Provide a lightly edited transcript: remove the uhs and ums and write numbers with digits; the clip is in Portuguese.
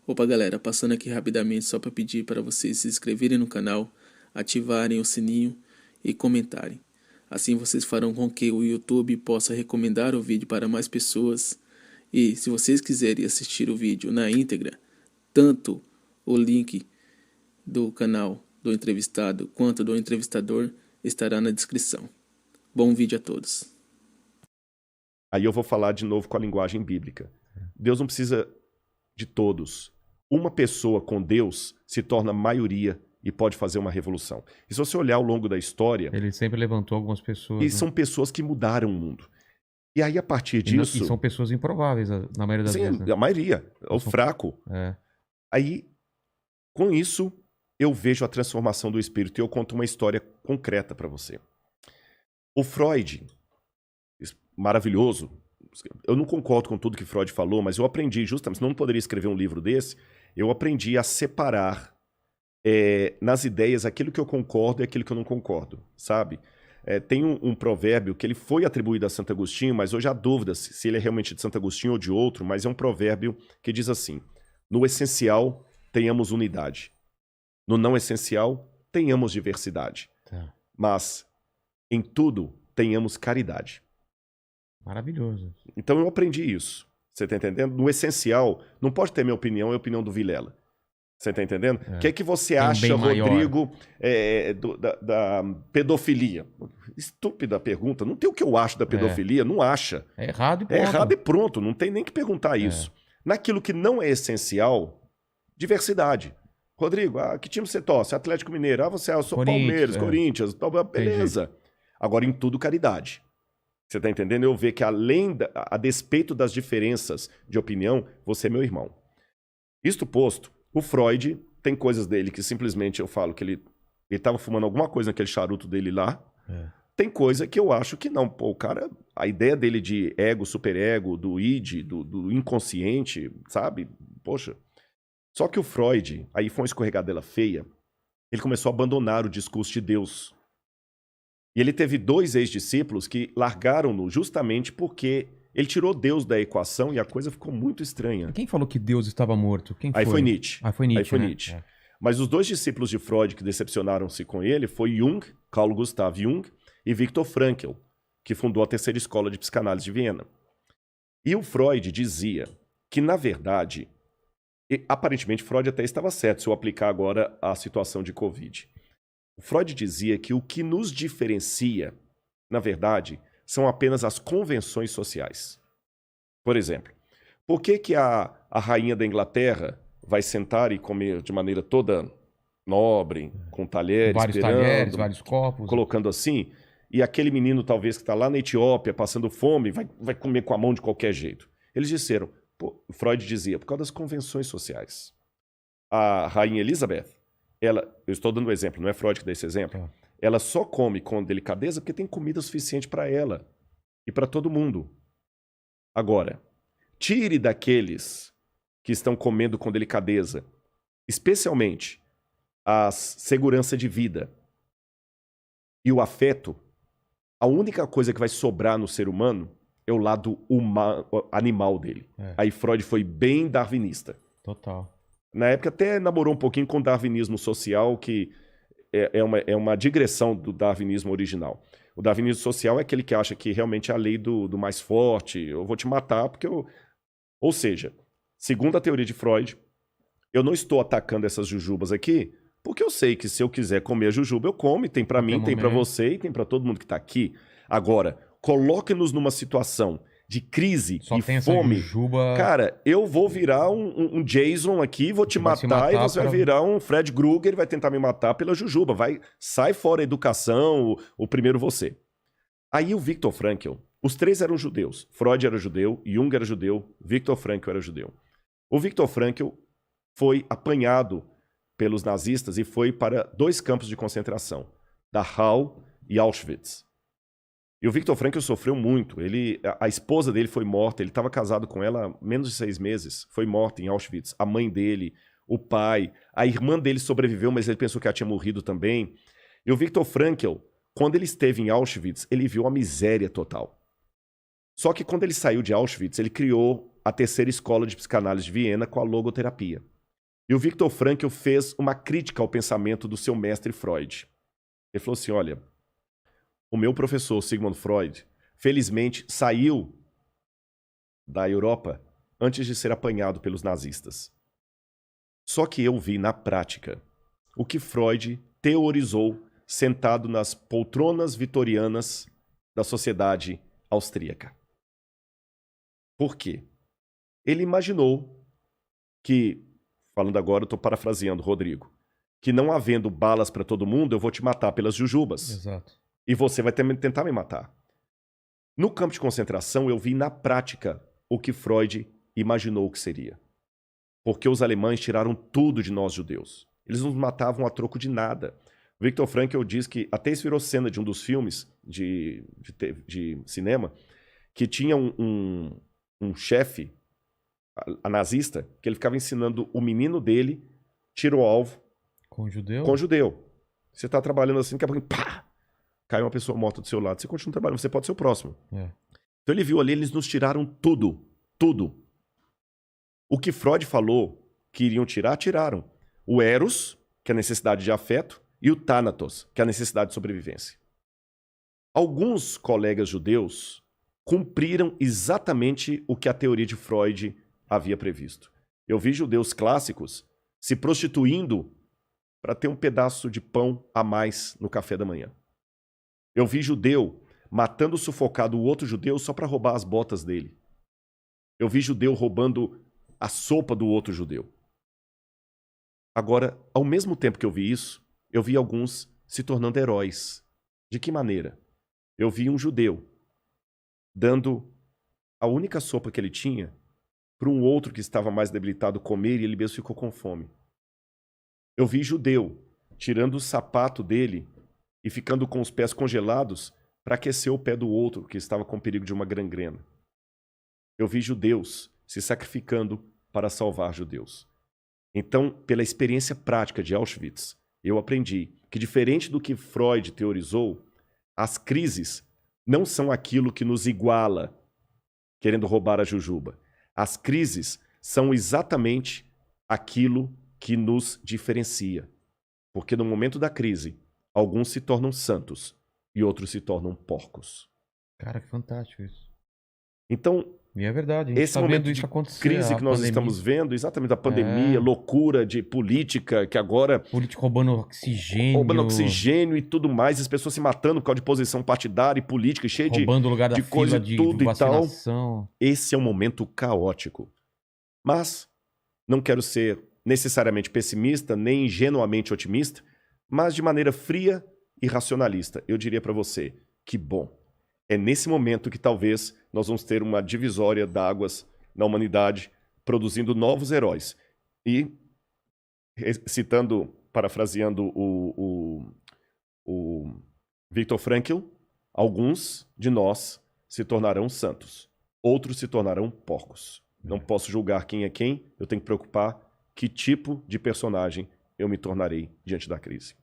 Opa galera, passando aqui rapidamente só para pedir para vocês se inscreverem no canal, ativarem o sininho e comentarem. Assim vocês farão com que o YouTube possa recomendar o vídeo para mais pessoas. E se vocês quiserem assistir o vídeo na íntegra, tanto o link do canal do entrevistado quanto do entrevistador estará na descrição. Bom vídeo a todos. Aí eu vou falar de novo com a linguagem bíblica. Deus não precisa de todos. Uma pessoa com Deus se torna maioria e pode fazer uma revolução. E se você olhar ao longo da história... Ele sempre levantou algumas pessoas. E são pessoas que mudaram o mundo. E aí, a partir disso... E são pessoas improváveis, na maioria das vezes. Né? A maioria. O fraco. É. Aí, com isso, eu vejo a transformação do espírito e eu conto uma história concreta para você. O Freud, maravilhoso, eu não concordo com tudo que Freud falou, mas eu aprendi justamente, senão eu não poderia escrever um livro desse, eu aprendi a separar nas ideias aquilo que eu concordo e aquilo que eu não concordo, sabe? Tem um provérbio que ele foi atribuído a Santo Agostinho, mas hoje há dúvidas se ele é realmente de Santo Agostinho ou de outro, mas é um provérbio que diz assim: no essencial, tenhamos unidade. No não essencial, tenhamos diversidade. Tá. Mas, em tudo, tenhamos caridade. Maravilhoso. Então eu aprendi isso. Você tá entendendo? No essencial, não pode ter minha opinião e a opinião do Vilela. Você tá entendendo? O que é que você acha, Rodrigo, da pedofilia? Estúpida pergunta. Não tem o que eu acho da pedofilia, não acha. É errado e pronto. É errado e pronto, não tem nem que perguntar isso. Naquilo que não é essencial, diversidade. Rodrigo, que time você torce? Atlético Mineiro. Eu sou Palmeiras, Corinthians. Beleza. Entendi. Agora, em tudo, caridade. Você tá entendendo? Eu vejo que a despeito das diferenças de opinião, você é meu irmão. Isto posto, o Freud tem coisas dele que simplesmente eu falo que ele tava fumando alguma coisa naquele charuto dele lá. Tem coisa que eu acho que não. Pô, o cara, a ideia dele de ego, superego, do id, do inconsciente, sabe? Poxa. Só que o Freud, aí foi uma escorregadela feia, ele começou a abandonar o discurso de Deus. E ele teve 2 ex-discípulos que largaram-no justamente porque ele tirou Deus da equação e a coisa ficou muito estranha. Quem falou que Deus estava morto? Quem foi? Aí foi Nietzsche. Foi Nietzsche. Aí foi Nietzsche. Mas os 2 discípulos de Freud que decepcionaram-se com ele foi Jung, Carl Gustav Jung, e Viktor Frankl, que fundou a terceira escola de psicanálise de Viena. E o Freud dizia que, na verdade, aparentemente Freud até estava certo se eu aplicar agora a situação de Covid. O Freud dizia que o que nos diferencia, na verdade, são apenas as convenções sociais. Por exemplo, por que a rainha da Inglaterra vai sentar e comer de maneira toda nobre, com talheres, vários talheres, vários copos, colocando assim, e aquele menino talvez que está lá na Etiópia passando fome vai comer com a mão de qualquer jeito? Eles disseram, Freud dizia, por causa das convenções sociais. A rainha Elizabeth, eu estou dando um exemplo, não é Freud que dá esse exemplo, ela só come com delicadeza porque tem comida suficiente para ela e para todo mundo. Agora, tire daqueles que estão comendo com delicadeza, especialmente a segurança de vida e o afeto, a única coisa que vai sobrar no ser humano é o lado animal dele. Aí Freud foi bem darwinista. Total. Na época até namorou um pouquinho com o darwinismo social, que é uma digressão do darwinismo original. O darwinismo social é aquele que acha que realmente é a lei do mais forte, eu vou te matar porque eu... Ou seja, segundo a teoria de Freud, eu não estou atacando essas jujubas aqui, porque eu sei que se eu quiser comer a jujuba, eu como, e tem para mim, tem para você e tem para todo mundo que está aqui. Agora, coloque-nos numa situação de crise e fome, cara, eu vou virar um Jason aqui, vou te matar e você vai virar um Fred Krueger e vai tentar me matar pela jujuba. Sai fora a educação, o primeiro você. Aí o Viktor Frankl, os 3 eram judeus. Freud era judeu, Jung era judeu, Viktor Frankl era judeu. O Viktor Frankl foi apanhado pelos nazistas e foi para 2 campos de concentração, Dachau e Auschwitz. E o Viktor Frankl sofreu muito. A esposa dele foi morta, ele estava casado com ela há menos de 6 meses, foi morta em Auschwitz. A mãe dele, o pai, a irmã dele sobreviveu, mas ele pensou que ela tinha morrido também. E o Viktor Frankl, quando ele esteve em Auschwitz, ele viu a miséria total. Só que quando ele saiu de Auschwitz, ele criou a terceira escola de psicanálise de Viena com a logoterapia. E o Viktor Frankl fez uma crítica ao pensamento do seu mestre Freud. Ele falou assim, olha, o meu professor Sigmund Freud, felizmente, saiu da Europa antes de ser apanhado pelos nazistas. Só que eu vi na prática o que Freud teorizou sentado nas poltronas vitorianas da sociedade austríaca. Por quê? Ele imaginou que, falando agora, eu estou parafraseando Rodrigo, que não havendo balas para todo mundo, eu vou te matar pelas jujubas. Exato. E você vai tentar me matar. No campo de concentração, eu vi na prática o que Freud imaginou que seria. Porque os alemães tiraram tudo de nós judeus. Eles nos matavam a troco de nada. Viktor Frankl diz que, até isso virou cena de um dos filmes de cinema, que tinha um chefe, a nazista, que ele ficava ensinando o menino dele, tiro ao alvo. Com judeu? Com judeu. Você está trabalhando assim, daqui a pouco, pá! Cai uma pessoa morta do seu lado. Você continua trabalhando, você pode ser o próximo. É. Então ele viu ali, eles nos tiraram tudo. Tudo. O que Freud falou que iriam tirar, tiraram. O eros, que é a necessidade de afeto, e o thanatos, que é a necessidade de sobrevivência. Alguns colegas judeus cumpriram exatamente o que a teoria de Freud havia previsto. Eu vi judeus clássicos se prostituindo para ter um pedaço de pão a mais no café da manhã. Eu vi judeu matando sufocado o outro judeu só para roubar as botas dele. Eu vi judeu roubando a sopa do outro judeu. Agora, ao mesmo tempo que eu vi isso, eu vi alguns se tornando heróis. De que maneira? Eu vi um judeu dando a única sopa que ele tinha para um outro que estava mais debilitado comer e ele mesmo ficou com fome. Eu vi judeu tirando o sapato dele e ficando com os pés congelados para aquecer o pé do outro que estava com perigo de uma gangrena. Eu vi judeus se sacrificando para salvar judeus. Então, pela experiência prática de Auschwitz, eu aprendi que, diferente do que Freud teorizou, as crises não são aquilo que nos iguala, querendo roubar a jujuba. As crises são exatamente aquilo que nos diferencia. Porque no momento da crise, alguns se tornam santos e outros se tornam porcos. Cara, que fantástico isso. Então, e é verdade, a gente esse momento de crise que nós estamos vendo, exatamente a pandemia, loucura de política, que agora... Político roubando oxigênio. Roubando oxigênio e tudo mais, as pessoas se matando por causa de posição partidária e política, cheia roubando o lugar da de coisa de tudo vacinação. E tal. Esse é um momento caótico. Mas não quero ser necessariamente pessimista, nem ingenuamente otimista, mas de maneira fria e racionalista. Eu diria para você, que bom. É nesse momento que talvez nós vamos ter uma divisória d'águas na humanidade, produzindo novos heróis. E, citando, parafraseando o Viktor Frankl, alguns de nós se tornarão santos, outros se tornarão porcos. Não posso julgar quem é quem, eu tenho que preocupar que tipo de personagem eu me tornarei diante da crise.